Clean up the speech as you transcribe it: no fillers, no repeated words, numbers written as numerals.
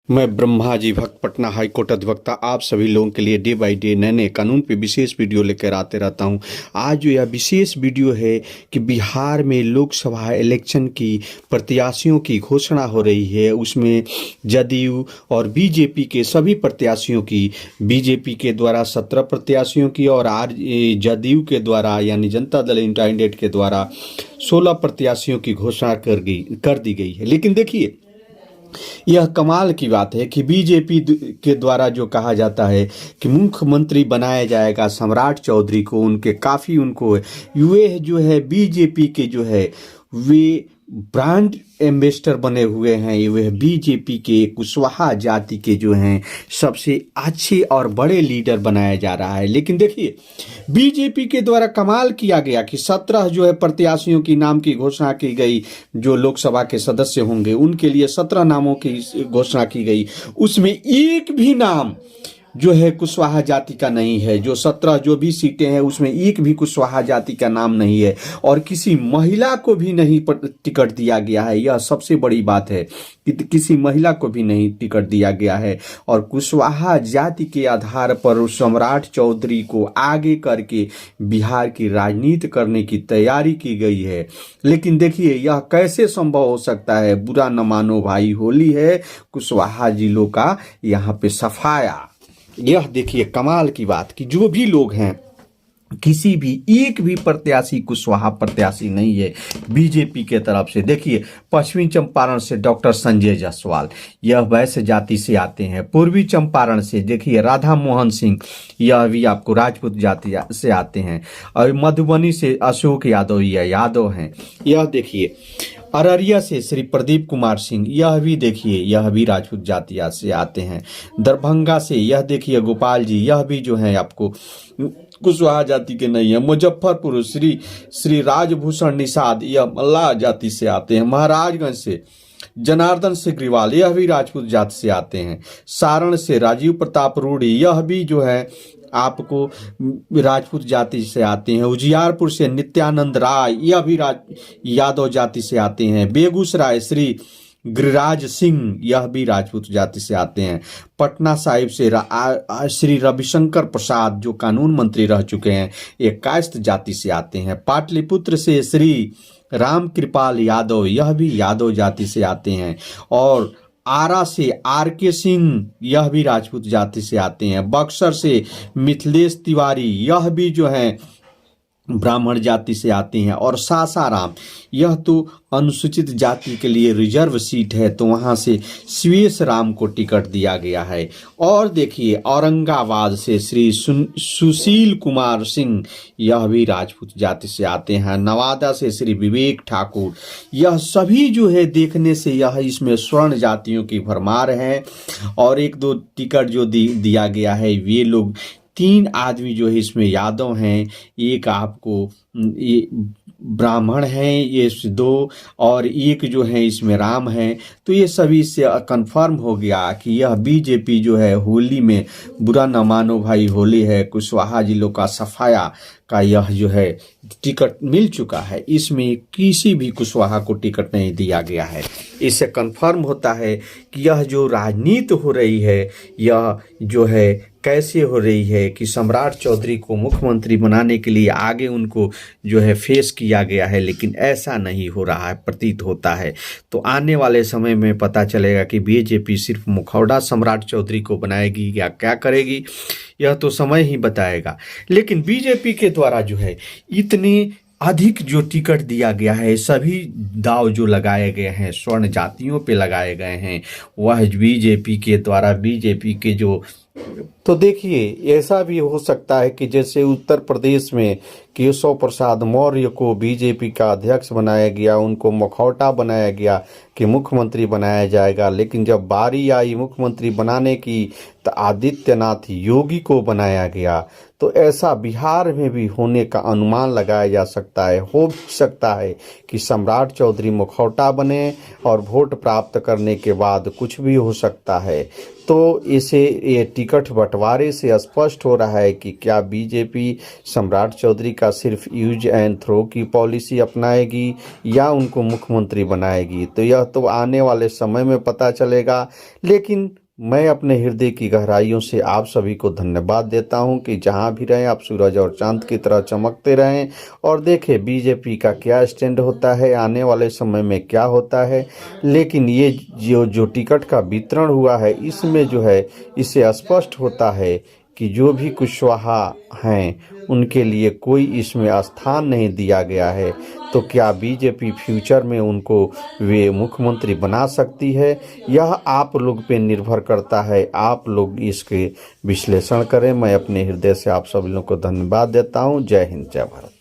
मैं ब्रह्मा जी भक्त पटना हाईकोर्ट अधिवक्ता आप सभी लोगों के लिए डे बाय डे नए नए कानून पे विशेष वीडियो लेकर आते रहता हूं। आज जो यह विशेष वीडियो है कि बिहार में लोकसभा इलेक्शन की प्रत्याशियों की घोषणा हो रही है। उसमें जदयू और बीजेपी के सभी प्रत्याशियों की, बीजेपी के द्वारा 17 प्रत्याशियों की और जदयू के द्वारा यानी जनता दल इंडिया के द्वारा 16 प्रत्याशियों की घोषणा कर दी गई है। लेकिन देखिए, यह कमाल की बात है कि बीजेपी के द्वारा जो कहा जाता है कि मुख्यमंत्री बनाया जाएगा सम्राट चौधरी को, उनके काफ़ी उनको वे जो है बीजेपी के जो है वे ब्रांड एम्बेसडर बने हुए हैं। ये बीजेपी के कुशवाहा जाति के जो हैं सबसे अच्छे और बड़े लीडर बनाया जा रहा है। लेकिन देखिए, बीजेपी के द्वारा कमाल किया गया कि 17 जो है प्रत्याशियों की नाम की घोषणा की गई, जो लोकसभा के सदस्य होंगे उनके लिए 17 नामों की घोषणा की गई। उसमें एक भी नाम जो है कुशवाहा जाति का नहीं है। जो 17 जो भी सीटें हैं उसमें एक भी कुशवाहा जाति का नाम नहीं है और किसी महिला को भी नहीं टिकट दिया गया है। यह सबसे बड़ी बात है कि किसी महिला को भी नहीं टिकट दिया गया है और कुशवाहा जाति के आधार पर सम्राट चौधरी को आगे करके बिहार की राजनीति करने की तैयारी की गई है। लेकिन देखिए, यह कैसे संभव हो सकता है? बुरा न मानो भाई, होली है कुशवाहा जिलों का यहाँ पे सफाया। यह देखिए कमाल की बात कि जो भी लोग हैं, किसी भी एक भी प्रत्याशी कुशवाहा प्रत्याशी नहीं है बीजेपी के तरफ से। देखिए, पश्चिमी चंपारण से डॉक्टर संजय जायसवाल, यह वैश्य जाति से आते हैं। पूर्वी चंपारण से देखिए राधा मोहन सिंह, यह भी आपको राजपूत जाति से आते हैं। और मधुबनी से अशोक यादव, यह यादव हैं। यह देखिए अररिया से श्री प्रदीप कुमार सिंह, यह भी देखिए यह भी राजपूत जाति से आते हैं। दरभंगा से यह देखिए गोपाल जी, यह भी जो है आपको कुशवाहा जाति के नहीं है। मुजफ्फरपुर श्री राजभूषण निषाद, यह मल्लाह जाति से आते हैं। महाराजगंज से जनार्दन सिग्रीवाल, यह भी राजपूत जाति से आते हैं। सारण से राजीव प्रताप रूडी, यह भी जो है आपको राजपूत जाति से आते हैं। उजियारपुर से नित्यानंद राय, यह भी यादव जाति से आते हैं। बेगूसराय श्री गिरिराज सिंह, यह भी राजपूत जाति से आते हैं। पटना साहिब से श्री रविशंकर प्रसाद, जो कानून मंत्री रह चुके हैं, ये कायस्थ जाति से आते हैं। पाटलिपुत्र से श्री राम कृपाल यादव, यह भी यादव जाति से आते हैं। और आरा से आर.के. सिंह, यह भी राजपूत जाति से आते हैं। बक्सर से मिथिलेश तिवारी, यह भी जो है ब्राह्मण जाति से आते हैं। और सासाराम, यह तो अनुसूचित जाति के लिए रिजर्व सीट है, तो वहां से श्वेश राम को टिकट दिया गया है। और देखिए औरंगाबाद से श्री सुशील कुमार सिंह, यह भी राजपूत जाति से आते हैं। नवादा से श्री विवेक ठाकुर, यह सभी जो है देखने से यह इसमें स्वर्ण जातियों की भरमार है। और एक दो टिकट जो दिया गया है, वे लोग 3 आदमी जो है इसमें यादव हैं, एक आपको ये ब्राह्मण हैं, ये 2 और एक जो है इसमें राम है। तो ये सभी से कंफर्म हो गया कि यह बीजेपी जो है होली में, बुरा न मानो भाई होली है कुशवाहा जिलों का सफाया का, यह जो है टिकट मिल चुका है। इसमें किसी भी कुशवाहा को टिकट नहीं दिया गया है। इससे कंफर्म होता है कि यह जो राजनीति हो रही है, यह जो है कैसे हो रही है कि सम्राट चौधरी को मुख्यमंत्री बनाने के लिए आगे उनको जो है फेस किया गया है। लेकिन ऐसा नहीं हो रहा है, प्रतीत होता है। तो आने वाले समय में पता चलेगा कि बीजेपी सिर्फ मुखौटा सम्राट चौधरी को बनाएगी या क्या करेगी, यह तो समय ही बताएगा। लेकिन बीजेपी के द्वारा जो है इतनी अधिक जो टिकट दिया गया है, सभी दाव जो लगाए गए हैं स्वर्ण जातियों पे लगाए गए हैं, वह बीजेपी के द्वारा बीजेपी के जो, तो देखिए ऐसा भी हो सकता है कि जैसे उत्तर प्रदेश में केशव प्रसाद मौर्य को बीजेपी का अध्यक्ष बनाया गया, उनको मुखौटा बनाया गया कि मुख्यमंत्री बनाया जाएगा। लेकिन जब बारी आई मुख्यमंत्री बनाने की तो आदित्यनाथ योगी को बनाया गया। तो ऐसा बिहार में भी होने का अनुमान लगाया जा सकता है। हो भी सकता है कि सम्राट चौधरी मुखौटा बने और वोट प्राप्त करने के बाद कुछ भी हो सकता है। तो इसे ये टिकट बंटवारे से स्पष्ट हो रहा है कि क्या बीजेपी सम्राट चौधरी का सिर्फ यूज एंड थ्रो की पॉलिसी अपनाएगी या उनको मुख्यमंत्री बनाएगी, तो यह तो आने वाले समय में पता चलेगा। लेकिन मैं अपने हृदय की गहराइयों से आप सभी को धन्यवाद देता हूं कि जहां भी रहें आप सूरज और चांद की तरह चमकते रहें और देखें बीजेपी का क्या स्टैंड होता है, आने वाले समय में क्या होता है। लेकिन ये जो टिकट का वितरण हुआ है इसमें जो है इससे स्पष्ट होता है कि जो भी कुशवाहा हैं उनके लिए कोई इसमें स्थान नहीं दिया गया है। तो क्या बीजेपी फ्यूचर में उनको वे मुख्यमंत्री बना सकती है, यह आप लोग पे निर्भर करता है। आप लोग इसके विश्लेषण करें। मैं अपने हृदय से आप सभी लोगों को धन्यवाद देता हूं। जय हिंद, जय भारत।